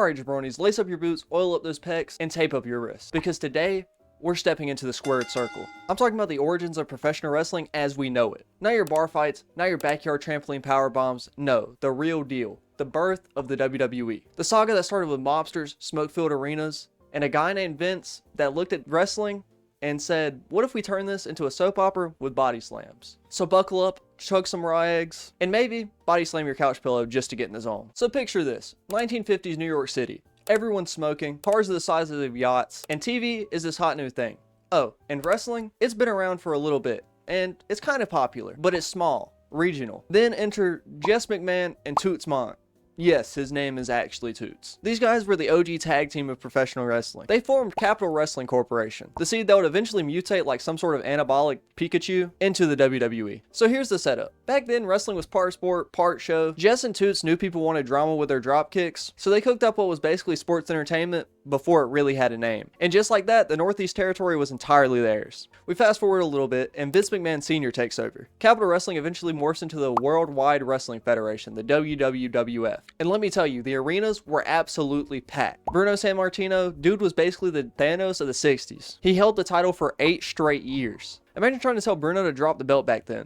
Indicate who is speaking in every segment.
Speaker 1: Alright jabronis, lace up your boots, oil up those pecs, and tape up your wrists. Because today, we're stepping into the squared circle. I'm talking about the origins of professional wrestling as we know it. Not your bar fights, not your backyard trampoline power bombs, no, the real deal. The birth of the WWE. The saga that started with mobsters, smoke-filled arenas, and a guy named Vince that looked at wrestling and said, what if we turn this into a soap opera with body slams? So buckle up, chug some raw eggs, and maybe body slam your couch pillow just to get in the zone. So picture this, 1950s New York City. Everyone's smoking, cars are the size of yachts, and TV is this hot new thing. Oh, and wrestling? It's been around for a little bit, and it's kind of popular, but it's small, regional. Then enter Jess McMahon and Toots Monk. Yes, his name is actually Toots. These guys were the OG tag team of professional wrestling. They formed Capital Wrestling Corporation, the seed that would eventually mutate like some sort of anabolic Pikachu into the WWE. So here's the setup. Back then, wrestling was part sport, part show. Jess and Toots knew people wanted drama with their drop kicks, so they cooked up what was basically sports entertainment before it really had a name. And just like that, the Northeast Territory was entirely theirs. We fast forward a little bit, and Vince McMahon Sr. takes over. Capital Wrestling eventually morphs into the Worldwide Wrestling Federation, the WWWF. And let me tell you, the arenas were absolutely packed. Bruno Sammartino, dude was basically the Thanos of the 60s. He held the title for 8 straight years. Imagine trying to tell Bruno to drop the belt back then.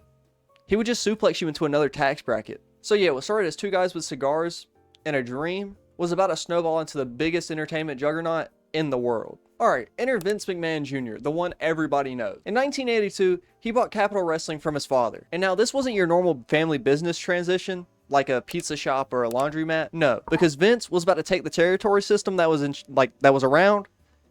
Speaker 1: He would just suplex you into another tax bracket. So yeah, what started as 2 guys with cigars and a dream was about to snowball into the biggest entertainment juggernaut in the world. Alright, enter Vince McMahon Jr., the one everybody knows. In 1982, he bought Capital Wrestling from his father. And now this wasn't your normal family business transition, like a pizza shop or a laundromat. No, because Vince was about to take the territory system that was around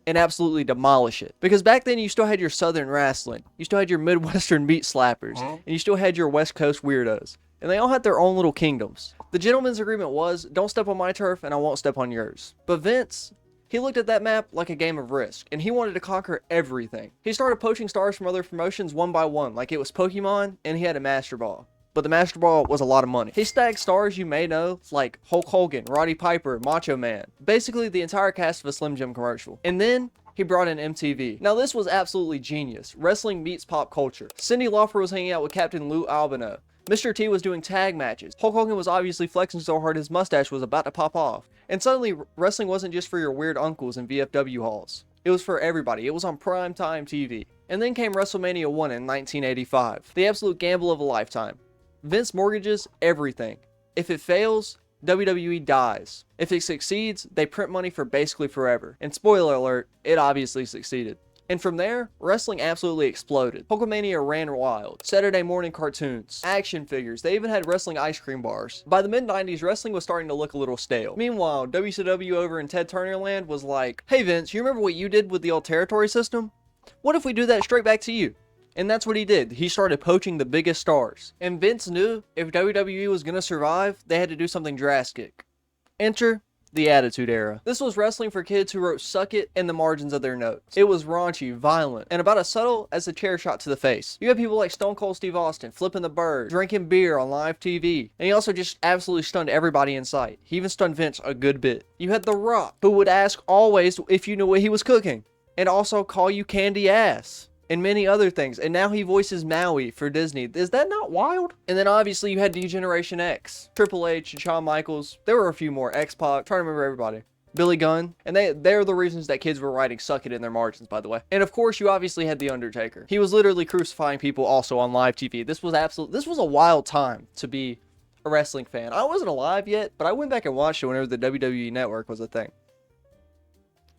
Speaker 1: and absolutely demolish it. Because back then you still had your Southern wrestling, you still had your Midwestern meat slappers, and you still had your West Coast weirdos. And they all had their own little kingdoms. The gentleman's agreement was, don't step on my turf and I won't step on yours. But Vince, he looked at that map like a game of Risk, and he wanted to conquer everything. He started poaching stars from other promotions one by one, like it was Pokemon, and he had a Master Ball. But the Master Ball was a lot of money. He stacked stars you may know, like Hulk Hogan, Roddy Piper, Macho Man. Basically the entire cast of a Slim Jim commercial. And then he brought in MTV. Now this was absolutely genius. Wrestling meets pop culture. Cyndi Lauper was hanging out with Captain Lou Albano. Mr. T was doing tag matches. Hulk Hogan was obviously flexing so hard his mustache was about to pop off. And suddenly, wrestling wasn't just for your weird uncles in VFW halls. It was for everybody. It was on primetime TV. And then came WrestleMania 1 in 1985. The absolute gamble of a lifetime. Vince mortgages everything. If it fails, WWE dies. If it succeeds, they print money for basically forever. And spoiler alert, it obviously succeeded. And from there, wrestling absolutely exploded. Hulkamania ran wild. Saturday morning cartoons, action figures, they even had wrestling ice cream bars. By the mid-90s, wrestling was starting to look a little stale. Meanwhile, WCW over in Ted Turner land was like, hey Vince, you remember what you did with the old territory system? What if we do that straight back to you? And that's what he did. He started poaching the biggest stars. And Vince knew if WWE was gonna survive, they had to do something drastic. Enter the Attitude Era. This was wrestling for kids who wrote suck it in the margins of their notes. It was raunchy, violent, and about as subtle as a chair shot to the face. You had people like Stone Cold Steve Austin flipping the bird, drinking beer on live TV, and he also just absolutely stunned everybody in sight. He even stunned Vince a good bit. You had The Rock, who would ask always if you knew what he was cooking, and also call you candy ass. And many other things. And now he voices Maui for Disney. Is that not wild? And then obviously you had D-Generation X, Triple H, and Shawn Michaels. There were a few more. X-Pac. Trying to remember everybody. Billy Gunn. And they're the reasons that kids were writing suck it in their margins, by the way. And of course you obviously had The Undertaker. He was literally crucifying people also on live TV. This was a wild time to be a wrestling fan. I wasn't alive yet, but I went back and watched it whenever the WWE Network was a thing.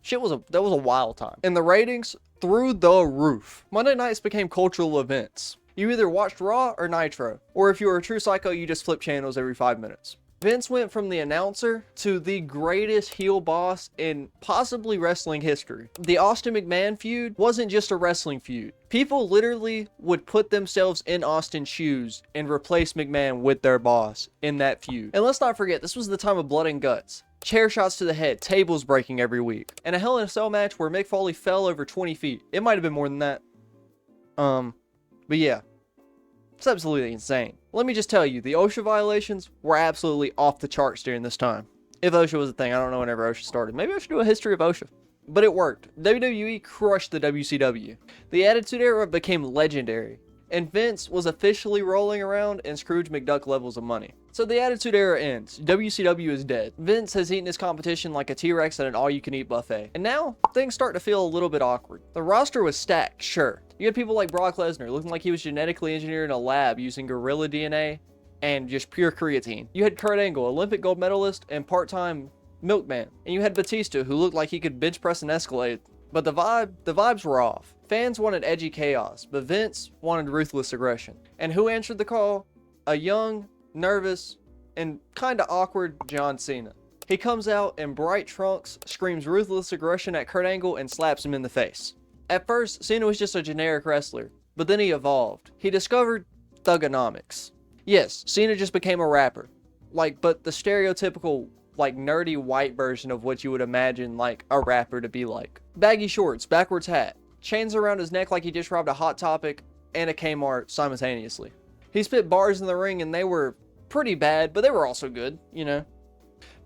Speaker 1: That was a wild time. And the ratings through the roof. Monday nights became cultural events. You either watched Raw or Nitro, or if you were a true psycho, you just flipped channels every 5 minutes. Vince went from the announcer to the greatest heel boss in possibly wrestling history. The Austin McMahon feud wasn't just a wrestling feud. People literally would put themselves in Austin's shoes and replace McMahon with their boss in that feud. And let's not forget, this was the time of blood and guts. Chair shots to the head, tables breaking every week, and a Hell in a Cell match where Mick Foley fell over 20 feet. It might have been more than that. But yeah. It's absolutely insane. Let me just tell you, the OSHA violations were absolutely off the charts during this time. If OSHA was a thing, I don't know whenever OSHA started. Maybe I should do a history of OSHA. But it worked. WWE crushed the WCW. The Attitude Era became legendary. And Vince was officially rolling around in Scrooge McDuck levels of money. So the Attitude Era ends. WCW is dead. Vince has eaten his competition like a T-Rex at an all-you-can-eat buffet. And now, things start to feel a little bit awkward. The roster was stacked, sure. You had people like Brock Lesnar looking like he was genetically engineered in a lab using gorilla DNA and just pure creatine. You had Kurt Angle, Olympic gold medalist and part-time milkman. And you had Batista, who looked like he could bench press and Escalade. But the vibes were off. Fans wanted edgy chaos, but Vince wanted ruthless aggression. And who answered the call? A young, nervous, and kinda awkward John Cena. He comes out in bright trunks, screams ruthless aggression at Kurt Angle, and slaps him in the face. At first, Cena was just a generic wrestler, but then he evolved. He discovered thugonomics. Yes, Cena just became a rapper. But the stereotypical, nerdy white version of what you would imagine, a rapper to be like. Baggy shorts, backwards hat, chains around his neck like he just robbed a Hot Topic and a Kmart simultaneously. He spit bars in the ring and they were pretty bad, but they were also good, you know.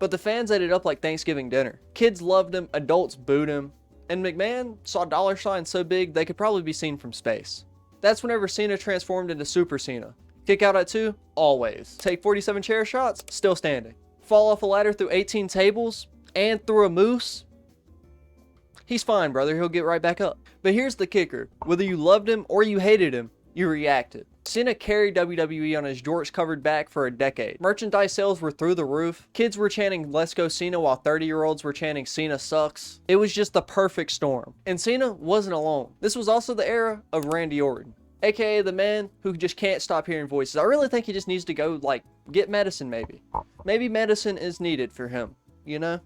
Speaker 1: But the fans ate it up like Thanksgiving dinner. Kids loved him, adults booed him, and McMahon saw dollar signs so big they could probably be seen from space. That's whenever Cena transformed into Super Cena. Kick out at 2? Always. Take 47 chair shots? Still standing. Fall off a ladder through 18 tables? And through a moose? He's fine, brother. He'll get right back up. But here's the kicker. Whether you loved him or you hated him, you reacted. Cena carried WWE on his jorts-covered back for a decade. Merchandise sales were through the roof. Kids were chanting "Let's go Cena" while 30-year-olds were chanting "Cena sucks." It was just the perfect storm. And Cena wasn't alone. This was also the era of Randy Orton, aka the man who just can't stop hearing voices. I really think he just needs to go, get medicine maybe. Maybe medicine is needed for him, you know?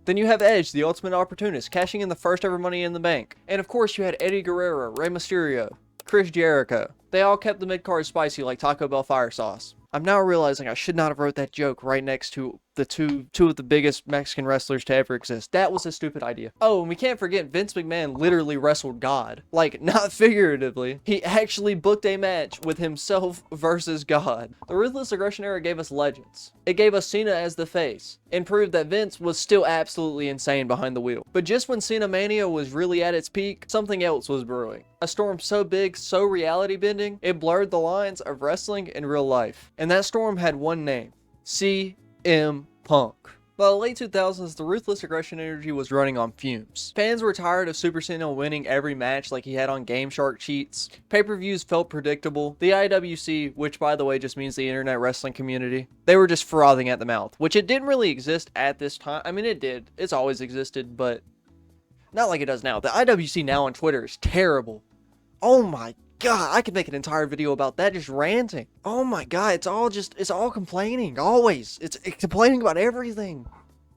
Speaker 1: Then you have Edge, the ultimate opportunist, cashing in the first ever Money in the Bank. And of course you had Eddie Guerrero, Rey Mysterio, Chris Jericho. They all kept the mid-card spicy like Taco Bell fire sauce. I'm now realizing I should not have wrote that joke right next to the two of the biggest Mexican wrestlers to ever exist. That was a stupid idea. Oh, and we can't forget Vince McMahon literally wrestled God. Not figuratively. He actually booked a match with himself versus God. The Ruthless Aggression era gave us legends. It gave us Cena as the face, and proved that Vince was still absolutely insane behind the wheel. But just when Cena Mania was really at its peak, something else was brewing. A storm so big, so reality-bending, it blurred the lines of wrestling and real life. And that storm had one name. CM Punk. By the late 2000s, the Ruthless Aggression energy was running on fumes. Fans were tired of Super Cena winning every match like he had on Game Shark cheats. Pay-per-views felt predictable. The IWC, which by the way just means the internet wrestling community, they were just frothing at the mouth, which it didn't really exist at this time. I mean, it did. It's always existed, but not like it does now. The IWC now on Twitter is terrible. Oh my God, I could make an entire video about that, just ranting. Oh my God, it's all complaining, always. It's complaining about everything.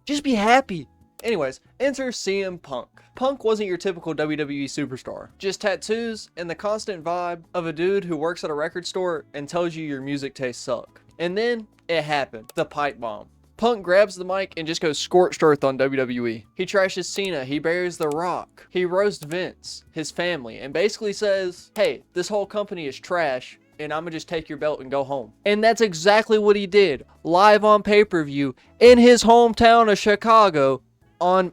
Speaker 1: Just be happy. Anyways, enter CM Punk. Punk wasn't your typical WWE superstar. Just tattoos and the constant vibe of a dude who works at a record store and tells you your music tastes suck. And then, it happened. The pipe bomb. Punk grabs the mic and just goes scorched earth on WWE. He trashes Cena, he buries The Rock, he roasts Vince, his family, and basically says, hey, this whole company is trash, and I'm gonna just take your belt and go home. And that's exactly what he did, live on pay-per-view, in his hometown of Chicago,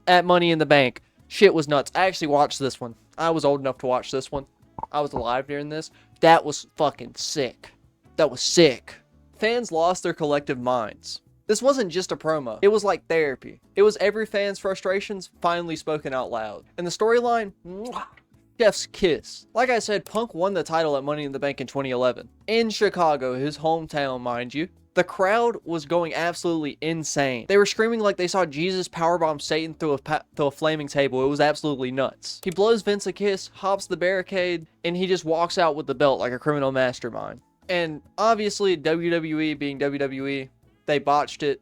Speaker 1: at Money in the Bank. Shit was nuts. I actually watched this one. I was old enough to watch this one. I was alive during this. That was fucking sick. That was sick. Fans lost their collective minds. This wasn't just a promo. It was like therapy. It was every fan's frustrations finally spoken out loud. And the storyline, chef's kiss. Like I said, Punk won the title at Money in the Bank in 2011. In Chicago, his hometown, mind you. The crowd was going absolutely insane. They were screaming like they saw Jesus powerbomb Satan through a flaming table. It was absolutely nuts. He blows Vince a kiss, hops the barricade, and he just walks out with the belt like a criminal mastermind. And obviously, WWE being WWE, they botched it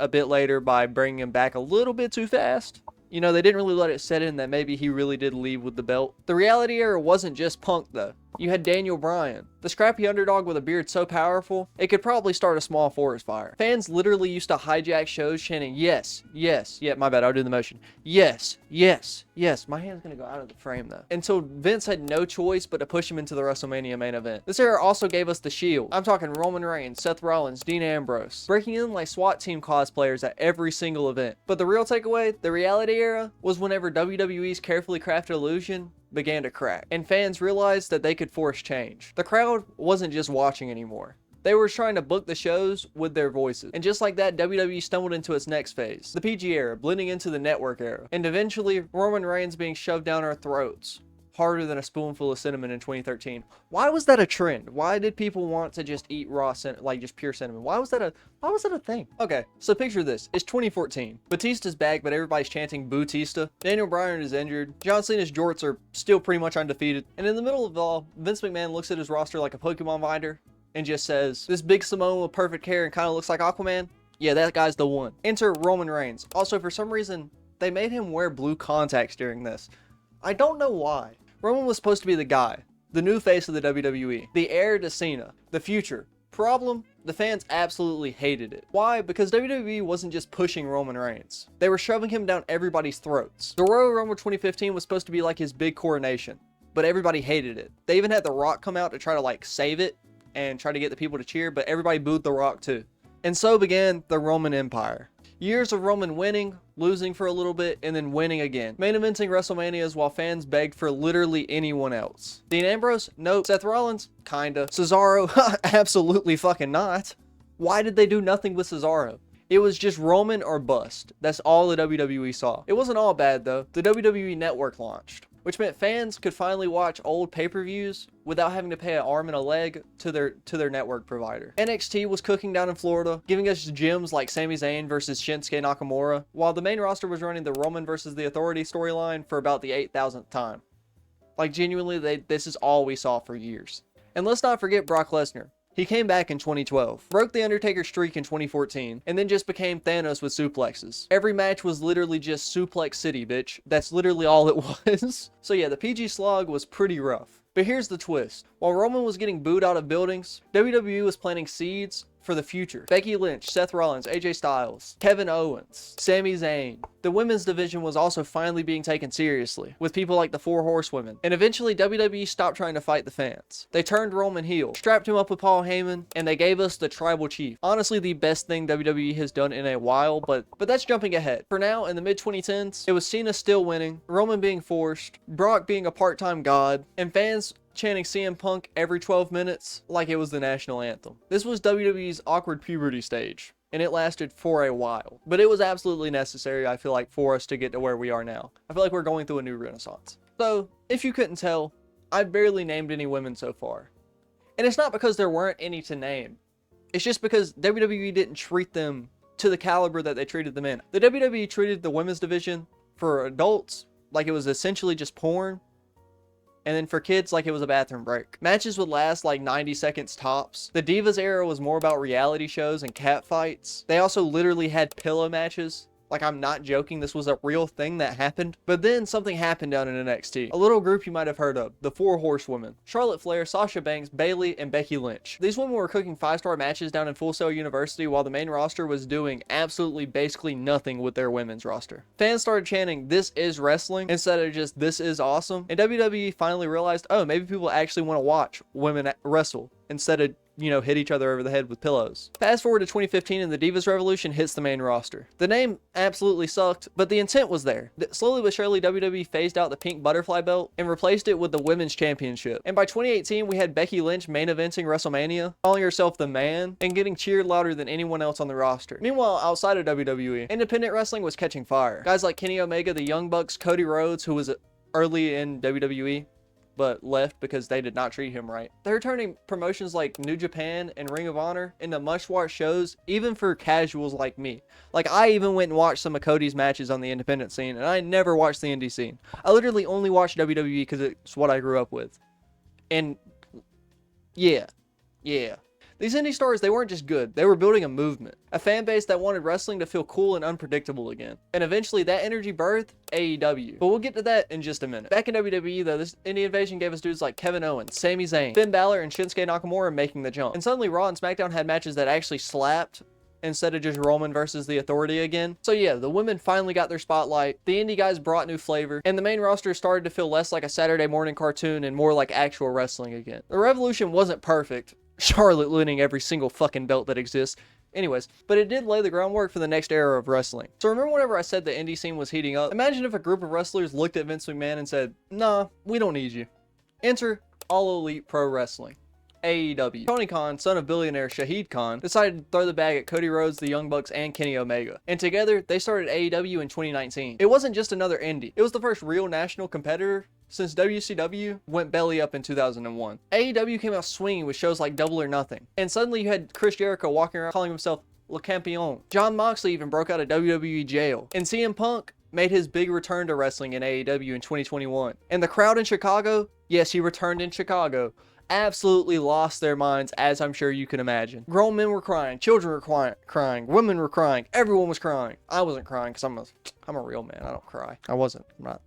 Speaker 1: a bit later by bringing him back a little bit too fast. You know, they didn't really let it set in that maybe he really did leave with the belt. The reality era wasn't just Punk though. You had Daniel Bryan, the scrappy underdog with a beard so powerful, it could probably start a small forest fire. Fans literally used to hijack shows chanting, yes, yes, yeah, my bad, I'll do the motion. Yes, yes, yes. My hand's gonna go out of the frame though. Until Vince had no choice but to push him into the WrestleMania main event. This era also gave us The Shield. I'm talking Roman Reigns, Seth Rollins, Dean Ambrose, breaking in like SWAT team cosplayers at every single event. But the real takeaway, the reality era, was whenever WWE's carefully crafted illusion began to crack, and fans realized that they could force change. The crowd wasn't just watching anymore. They were trying to book the shows with their voices. And just like that, WWE stumbled into its next phase, the PG era, blending into the network era. And eventually, Roman Reigns being shoved down our throats harder than a spoonful of cinnamon in 2013. Why was that a trend? Why did people want to just eat raw cinnamon, like just pure cinnamon? Why was that a thing? Okay, so picture this. It's 2014. Batista's back, but everybody's chanting Bootista. Daniel Bryan is injured. John Cena's jorts are still pretty much undefeated. And in the middle of it all, Vince McMahon looks at his roster like a Pokemon finder and just says, this big Samoan with perfect hair and kind of looks like Aquaman? Yeah, that guy's the one. Enter Roman Reigns. Also, for some reason, they made him wear blue contacts during this. I don't know why. Roman was supposed to be the guy, the new face of the WWE, the heir to Cena, the future. Problem? The fans absolutely hated it. Why? Because WWE wasn't just pushing Roman Reigns. They were shoving him down everybody's throats. The Royal Rumble 2015 was supposed to be like his big coronation, but everybody hated it. They even had The Rock come out to try to like save it and try to get the people to cheer, but everybody booed The Rock too. And so began the Roman Empire. Years of Roman winning, losing for a little bit, and then winning again. Main eventing WrestleManias while fans begged for literally anyone else. Dean Ambrose? Nope. Seth Rollins? Kinda. Cesaro? Absolutely fucking not. Why did they do nothing with Cesaro? It was just Roman or bust. That's all the WWE saw. It wasn't all bad though. The WWE Network launched, which meant fans could finally watch old pay-per-views without having to pay an arm and a leg to their network provider. NXT was cooking down in Florida, giving us gems like Sami Zayn versus Shinsuke Nakamura, while the main roster was running the Roman versus the Authority storyline for about the 8,000th time. Like genuinely, this is all we saw for years. And let's not forget Brock Lesnar. He came back in 2012, broke the Undertaker streak in 2014, and then just became Thanos with suplexes. Every match was literally just suplex city, bitch. That's literally all it was. So yeah, the PG slog was pretty rough. But here's the twist. While Roman was getting booed out of buildings, WWE was planting seeds for the future. Becky Lynch, Seth Rollins, AJ Styles, Kevin Owens, Sami Zayn. The women's division was also finally being taken seriously, with people like the Four Horsewomen. And eventually WWE stopped trying to fight the fans. They turned Roman heel, strapped him up with Paul Heyman, and they gave us the Tribal Chief. Honestly, the best thing WWE has done in a while, but that's jumping ahead. For now, in the mid-2010s, it was Cena still winning, Roman being forced, Brock being a part-time god, and fans chanting CM Punk every 12 minutes like it was the national anthem. This was WWE's awkward puberty stage, and it lasted for a while. But it was absolutely necessary, I feel like, for us to get to where we are now. I feel like we're going through a new renaissance. So, if you couldn't tell, I've barely named any women so far. And it's not because there weren't any to name. It's just because WWE didn't treat them to the caliber that they treated them in. The WWE treated the women's division for adults like it was essentially just porn, and then for kids like it was a bathroom break. Matches would last like 90 seconds tops. The Divas era was more about reality shows and cat fights. They also literally had pillow matches. Like, I'm not joking, this was a real thing that happened. But then something happened down in NXT. A little group you might have heard of, the Four Horsewomen. Charlotte Flair, Sasha Banks, Bayley, and Becky Lynch. These women were cooking 5-star matches down in Full Sail University while the main roster was doing absolutely basically nothing with their women's roster. Fans started chanting, "This is wrestling," instead of just, "This is awesome." And WWE finally realized, oh, maybe people actually want to watch women wrestle instead of, you know, hit each other over the head with pillows. Fast forward to 2015 and the Divas Revolution hits the main roster. The name absolutely sucked, but the intent was there. Slowly but surely, WWE phased out the pink butterfly belt and replaced it with the Women's Championship. And by 2018, we had Becky Lynch main eventing WrestleMania, calling herself the man, and getting cheered louder than anyone else on the roster. Meanwhile, outside of WWE, independent wrestling was catching fire. Guys like Kenny Omega, the Young Bucks, Cody Rhodes, who was early in WWE, but left because they did not treat him right. They're turning promotions like New Japan and Ring of Honor into must-watch shows, even for casuals like me. Like, I even went and watched some of Cody's matches on the independent scene, and I never watched the indie scene. I literally only watched WWE because it's what I grew up with. And yeah. These indie stars, they weren't just good, they were building a movement. A fan base that wanted wrestling to feel cool and unpredictable again. And eventually that energy birthed AEW. But we'll get to that in just a minute. Back in WWE though, this indie invasion gave us dudes like Kevin Owens, Sami Zayn, Finn Balor, and Shinsuke Nakamura making the jump. And suddenly Raw and SmackDown had matches that actually slapped, instead of just Roman versus the Authority again. So yeah, the women finally got their spotlight, the indie guys brought new flavor, and the main roster started to feel less like a Saturday morning cartoon and more like actual wrestling again. The Revolution wasn't perfect, Charlotte winning every single fucking belt that exists. Anyways, but it did lay the groundwork for the next era of wrestling. So remember whenever I said the indie scene was heating up? Imagine if a group of wrestlers looked at Vince McMahon and said, "Nah, we don't need you. Enter All Elite Pro Wrestling." AEW. Tony Khan, son of billionaire Shahid Khan, decided to throw the bag at Cody Rhodes, the Young Bucks, and Kenny Omega. And together, they started AEW in 2019. It wasn't just another indie. It was the first real national competitor since WCW went belly up in 2001. AEW came out swinging with shows like Double or Nothing. And suddenly you had Chris Jericho walking around calling himself Le Campion. John Moxley even broke out of WWE jail. And CM Punk made his big return to wrestling in AEW in 2021. And the crowd in Chicago, yes, he returned in Chicago, absolutely lost their minds, as I'm sure you can imagine. Grown men were crying, children were crying, women were crying, everyone was crying. I wasn't crying because I'm a real man. I don't cry. I wasn't. I'm not.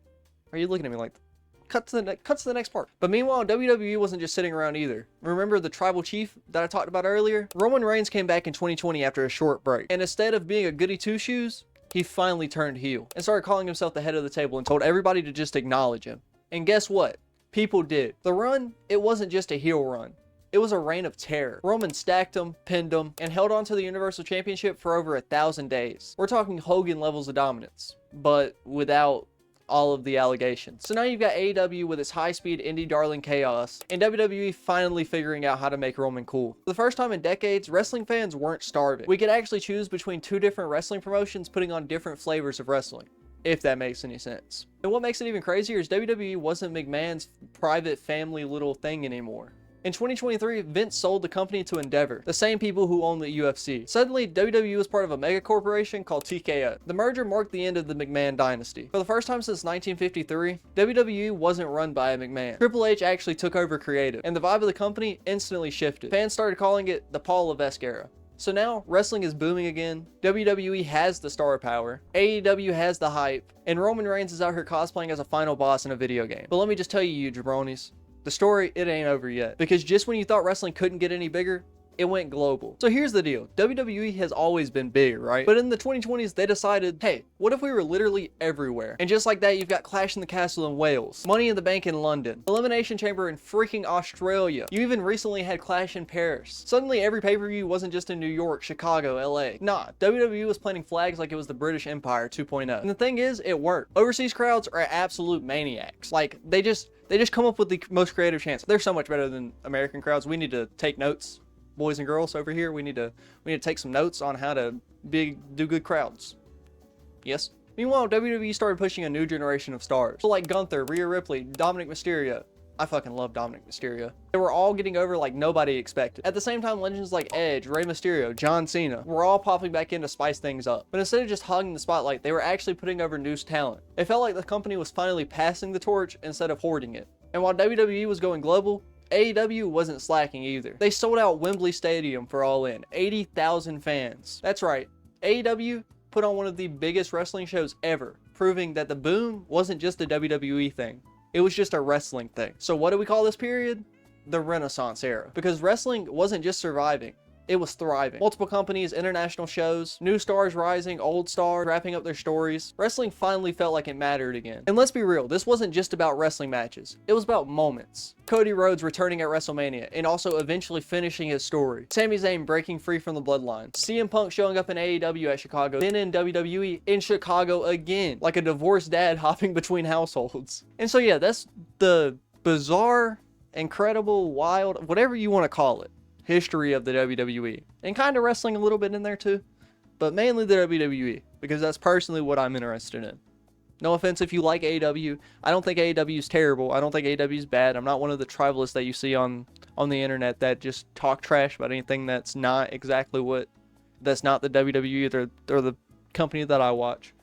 Speaker 1: Are you looking at me like that? Cut to the next part. But meanwhile, WWE wasn't just sitting around either. Remember the tribal chief that I talked about earlier? Roman Reigns came back in 2020 after a short break. And instead of being a goody two-shoes, he finally turned heel and started calling himself the head of the table and told everybody to just acknowledge him. And guess what? People did. The run, it wasn't just a heel run. It was a reign of terror. Roman stacked him, pinned him, and held on to the Universal Championship for over 1,000 days. We're talking Hogan levels of dominance, but without all of the allegations. So now you've got AEW with its high-speed indie darling chaos, and WWE finally figuring out how to make Roman cool. For the first time in decades, wrestling fans weren't starving. We could actually choose between two different wrestling promotions putting on different flavors of wrestling, if that makes any sense. And what makes it even crazier is WWE wasn't McMahon's private family little thing anymore. In 2023, Vince sold the company to Endeavor, the same people who own the UFC. Suddenly, WWE was part of a mega corporation called TKO. The merger marked the end of the McMahon dynasty. For the first time since 1953, WWE wasn't run by a McMahon. Triple H actually took over creative, and the vibe of the company instantly shifted. Fans started calling it the Paul Levesque era. So now, wrestling is booming again, WWE has the star power, AEW has the hype, and Roman Reigns is out here cosplaying as a final boss in a video game. But let me just tell you jabronis, the story, it ain't over yet. Because just when you thought wrestling couldn't get any bigger, it went global. So here's the deal. WWE has always been big, right? But in the 2020s, they decided, hey, what if we were literally everywhere? And just like that, you've got Clash in the Castle in Wales, Money in the Bank in London, Elimination Chamber in freaking Australia. You even recently had Clash in Paris. Suddenly, every pay-per-view wasn't just in New York, Chicago, LA. Nah, WWE was planting flags like it was the British Empire 2.0. And the thing is, it worked. Overseas crowds are absolute maniacs. Like, they just come up with the most creative chance. They're so much better than American crowds. We need to take notes. Boys and girls over here, we need to take some notes on how to do good crowds. Yes. Meanwhile, WWE started pushing a new generation of stars. So like Gunther, Rhea Ripley, Dominic Mysterio. I fucking love Dominic Mysterio. They were all getting over like nobody expected. At the same time, legends like Edge, Rey Mysterio, John Cena were all popping back in to spice things up. But instead of just hogging the spotlight, they were actually putting over new talent. It felt like the company was finally passing the torch instead of hoarding it. And while WWE was going global, AEW wasn't slacking either. They sold out Wembley Stadium for All In, 80,000 fans. That's right, AEW put on one of the biggest wrestling shows ever, proving that the boom wasn't just a WWE thing. It was just a wrestling thing. So what do we call this period? The Renaissance era. Because wrestling wasn't just surviving, it was thriving. Multiple companies, international shows, new stars rising, old stars wrapping up their stories. Wrestling finally felt like it mattered again. And let's be real, this wasn't just about wrestling matches. It was about moments. Cody Rhodes returning at WrestleMania and also eventually finishing his story. Sami Zayn breaking free from the bloodline. CM Punk showing up in AEW at Chicago, then in WWE in Chicago again, like a divorced dad hopping between households. And so yeah, that's the bizarre, incredible, wild, whatever you want to call it, history of the WWE, and kind of wrestling a little bit in there too, but mainly the WWE, because that's personally what I'm interested in. No offense if you like AEW. I don't think AEW is terrible. I don't think AEW is bad. I'm not one of the tribalists that you see on the internet that just talk trash about anything that's not exactly that's not the WWE or the company that I watch.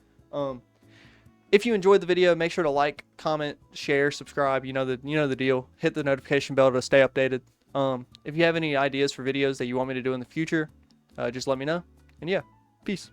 Speaker 1: If you enjoyed the video, make sure to like, comment, share, subscribe. You know the deal. Hit the notification bell to stay updated. If you have any ideas for videos that you want me to do in the future, just let me know. And yeah, peace.